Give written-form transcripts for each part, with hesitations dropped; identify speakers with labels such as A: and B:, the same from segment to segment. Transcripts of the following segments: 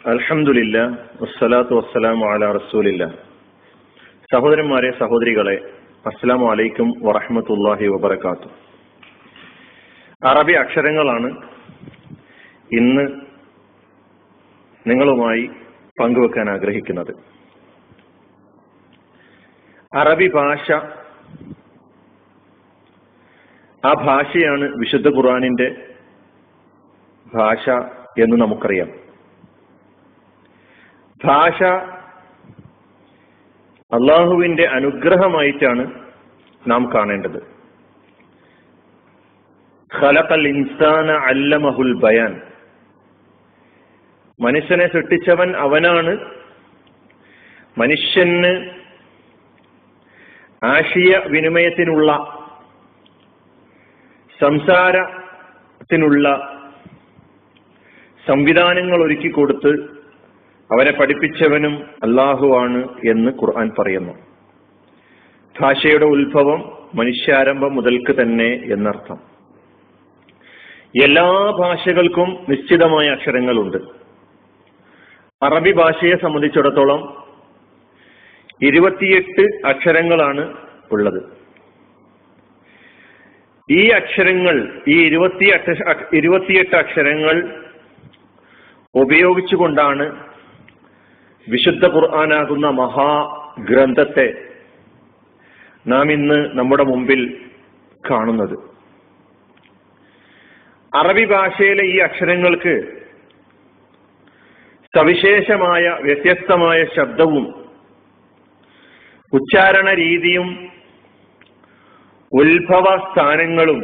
A: അൽഹംദുലില്ലാഹ് വസ്സലാത്തു വസ്സലാമു അലാ റസൂലില്ലാഹ്. സഹോദരന്മാരെ, സഹോദരികളെ, അസ്സലാമു അലൈക്കും വറഹ്മത്തുള്ളാഹി വബറകാതുഹു. അറബി അക്ഷരങ്ങളാണ് ഇന്ന് നിങ്ങളുമായി പങ്കുവെക്കാൻ ആഗ്രഹിക്കുന്നത്. അറബി ഭാഷ, ആ ഭാഷയാണ് വിശുദ്ധ ഖുർആനിന്റെ ഭാഷ എന്ന് നമുക്കറിയാം. ഭാഷ അള്ളാഹുവിന്റെ അനുഗ്രഹമായിട്ടാണ് നാം കാണേണ്ടത്. ഖലഖൽ ഇൻസാന അല്ലമഹുൽ ബയാൻ. മനുഷ്യനെ സൃഷ്ടിച്ചവൻ അവനാണ്. മനുഷ്യന് ആശയ വിനിമയത്തിനുള്ള, സംസാരത്തിനുള്ള സംവിധാനങ്ങൾ ഒരുക്കി കൊടുത്ത് അവരെ പഠിപ്പിച്ചവനും അല്ലാഹുവാണ് എന്ന് ഖുർആൻ പറയുന്നു. ഭാഷയുടെ ഉത്ഭവം മനുഷ്യാരംഭം മുതൽക്ക് തന്നെ എന്നർത്ഥം. എല്ലാ ഭാഷകൾക്കും നിശ്ചിതമായ അക്ഷരങ്ങളുണ്ട്. അറബി ഭാഷയെ സംബന്ധിച്ചിടത്തോളം 28 അക്ഷരങ്ങളാണ് ഉള്ളത്. ഈ അക്ഷരങ്ങൾ, ഈ 28 അക്ഷരങ്ങൾ ഉപയോഗിച്ചുകൊണ്ടാണ് വിശുദ്ധ ഖുർആനാകുന്ന മഹാഗ്രന്ഥത്തെ നാം ഇന്ന് നമ്മുടെ മുമ്പിൽ കാണുന്നത്. അറബി ഭാഷയിലെ ഈ അക്ഷരങ്ങൾക്ക് സവിശേഷമായ വ്യത്യസ്തമായ ശബ്ദവും ഉച്ചാരണ രീതിയും ഉത്ഭവ സ്ഥാനങ്ങളും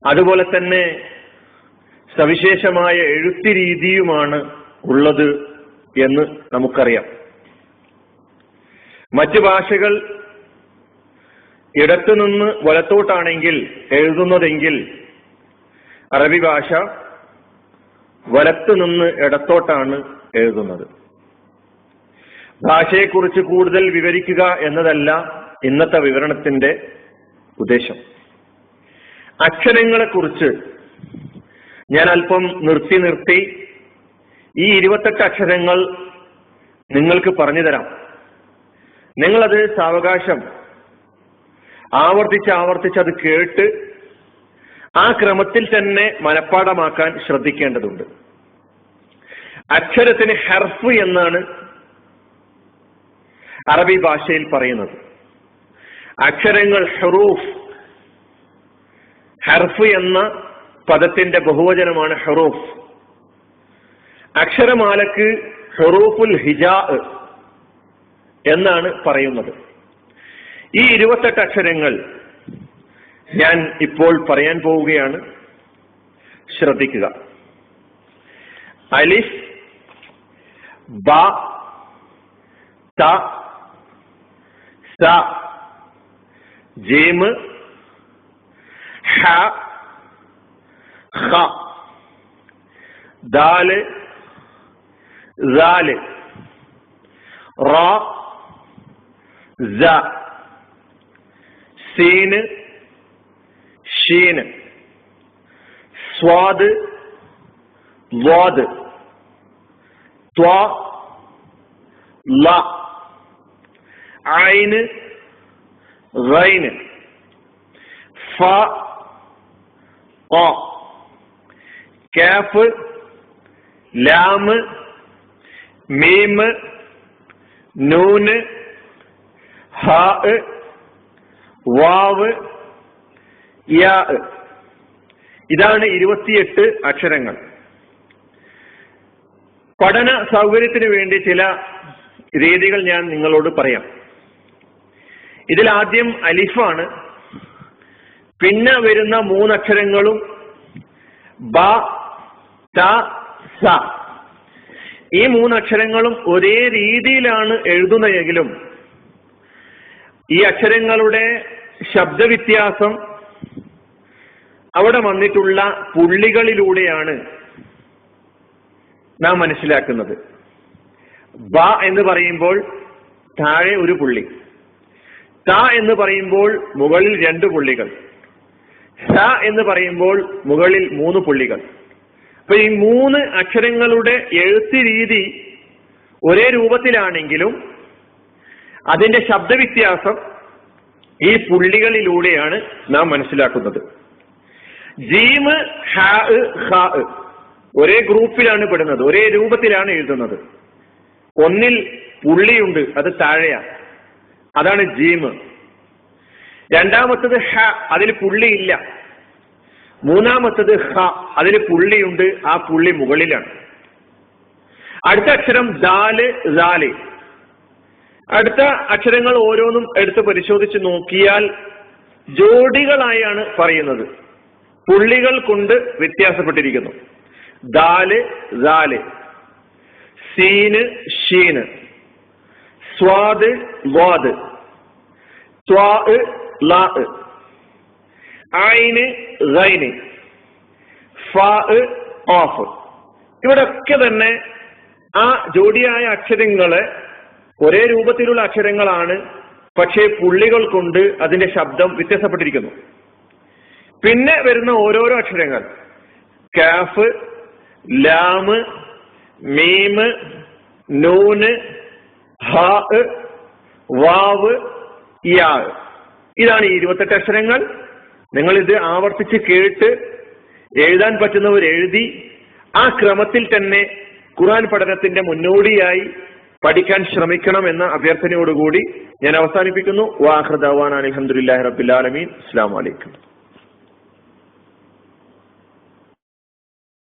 A: അതുപോലെ തന്നെ സവിശേഷമായ എഴുത്ത് രീതിയുമാണ് ഉള്ളത് എന്ന് നമുക്കറിയാം. മറ്റ് ഭാഷകൾ ഇടത്തുനിന്ന് വലത്തോട്ടാണെങ്കിൽ എഴുതുന്നതെങ്കിൽ അറബി ഭാഷ വലത്തുനിന്ന് ഇടത്തോട്ടാണ് എഴുതുന്നത്. ഭാഷയെക്കുറിച്ച് കൂടുതൽ വിവരിക്കുക എന്നതല്ല ഇന്നത്തെ വിവരണത്തിന്റെ ഉദ്ദേശം. അക്ഷരങ്ങളെക്കുറിച്ച് ഞാൻ അല്പം നിർത്തി ഈ 28 അക്ഷരങ്ങൾ നിങ്ങൾക്ക് പറഞ്ഞു തരാം. നിങ്ങളത് സാവകാശം ആവർത്തിച്ച് അത് കേട്ട് ആ ക്രമത്തിൽ തന്നെ മനഃപ്പാഠമാക്കാൻ ശ്രദ്ധിക്കേണ്ടതുണ്ട്. അക്ഷരത്തിന് ഹർഫ് എന്നാണ് അറബി ഭാഷയിൽ പറയുന്നത്. അക്ഷരങ്ങൾ ഹുറൂഫ്. ഹർഫ് എന്ന പദത്തിന്റെ ബഹുവചനമാണ് ഹുറൂഫ്. അക്ഷരമാലക്ക് ഹുറൂഫുൽ ഹിജാ എന്നാണ് പറയുന്നത്. ഈ 28 അക്ഷരങ്ങൾ ഞാൻ ഇപ്പോൾ പറയാൻ പോവുകയാണ്. ശ്രദ്ധിക്കുക. അലിഫ്, ബ, ത, സ, ജീം, ഹ, ഖ, ദാല്, സാല്, റാ, സ, സീന്, ഷീന്, സ്വാദ്, ളാദ്, ത്വാ, ല, ഐന്, ഗൈന്, ഫ, ഖ, കാഫ്, ലാം, മീം, നൂന്, ഹാ, വാവ്, യാ. ഇതാണ് 28 അക്ഷരങ്ങൾ. പഠന സൗകര്യത്തിന് വേണ്ടി ചില രീതികൾ ഞാൻ നിങ്ങളോട് പറയാം. ഇതിൽ ആദ്യം അലിഫാണ്. പിന്നെ വരുന്ന 3 അക്ഷരങ്ങളും ബ, ത, സ. ഈ 3 അക്ഷരങ്ങളും ഒരേ രീതിയിലാണ് എഴുതുന്നതെങ്കിലും ഈ അക്ഷരങ്ങളുടെ ശബ്ദവ്യത്യാസം അവിടെ വന്നിട്ടുള്ള പുള്ളികളിലൂടെയാണ് നാം മനസ്സിലാക്കുന്നത്. ബ എന്ന് പറയുമ്പോൾ താഴെ ഒരു പുള്ളി, ത എന്ന് പറയുമ്പോൾ മുകളിൽ 2 പുള്ളികൾ, സ എന്ന് പറയുമ്പോൾ മുകളിൽ 3 പുള്ളികൾ. അപ്പൊ ഈ 3 അക്ഷരങ്ങളുടെ എഴുത്ത് രീതി ഒരേ രൂപത്തിലാണെങ്കിലും അതിന്റെ ശബ്ദവ്യത്യാസം ഈ പുള്ളികളിലൂടെയാണ് നാം മനസ്സിലാക്കുന്നത്. ജീമ്, ഹാ, ഖാ ഒരേ ഗ്രൂപ്പിലാണ് പെടുന്നത്, ഒരേ രൂപത്തിലാണ് എഴുതുന്നത്. ഒന്നിൽ പുള്ളിയുണ്ട്, അത് താഴെയാണ്, അതാണ് ജീമ്. രണ്ടാമത്തത് ഹ, അതിൽ പുള്ളിയില്ല. മൂന്നാമത്തത് ഹ, അതിൽ പുള്ളിയുണ്ട്, ആ പുള്ളി മുകളിലാണ്. അടുത്ത അക്ഷരം ദാല്, ദാല്. അടുത്ത അക്ഷരങ്ങൾ ഓരോന്നും എടുത്ത് പരിശോധിച്ച് നോക്കിയാൽ ജോഡികളായാണ് പറയുന്നത്, പുള്ളികൾ കൊണ്ട് വ്യത്യാസപ്പെട്ടിരിക്കുന്നു. ദാല്, ദാല്, സീന്, ഷീന്, സ്വാദ്, വാദ്, ത്വാ, ലാ, ഐന്, ഗൈന്, ഫാ, ഓഫ്. ഇവിടൊക്കെ തന്നെ ആ ജോഡിയായ അക്ഷരങ്ങള് ഒരേ രൂപത്തിലുള്ള അക്ഷരങ്ങളാണ്, പക്ഷേ പുള്ളികൾ കൊണ്ട് അതിന്റെ ശബ്ദം വ്യത്യാസപ്പെട്ടിരിക്കുന്നു. പിന്നെ വരുന്ന ഓരോരോ അക്ഷരങ്ങൾ കാഫ്, ലാമ്, മീമ്, നൂന്, ഹാ, വാവ്, യാ. ഇതാണ് 28 അക്ഷരങ്ങൾ. നിങ്ങൾ ഇത് ആവർത്തിച്ച് കേട്ട് എഴുതാൻ പറ്റുന്നവർ എഴുതി ആ ക്രമത്തിൽ തന്നെ ഖുർആൻ പഠനത്തിന്റെ മുന്നോടിയായി പഠിക്കാൻ ശ്രമിക്കണം എന്ന അഭ്യർത്ഥനയോടുകൂടി ഞാൻ അവസാനിപ്പിക്കുന്നു. വാഖിറു ദഅ്വാനാ അൽഹംദുലില്ലാഹി റബ്ബിൽ ആലമീൻ. അസ്സലാമു അലൈക്കും.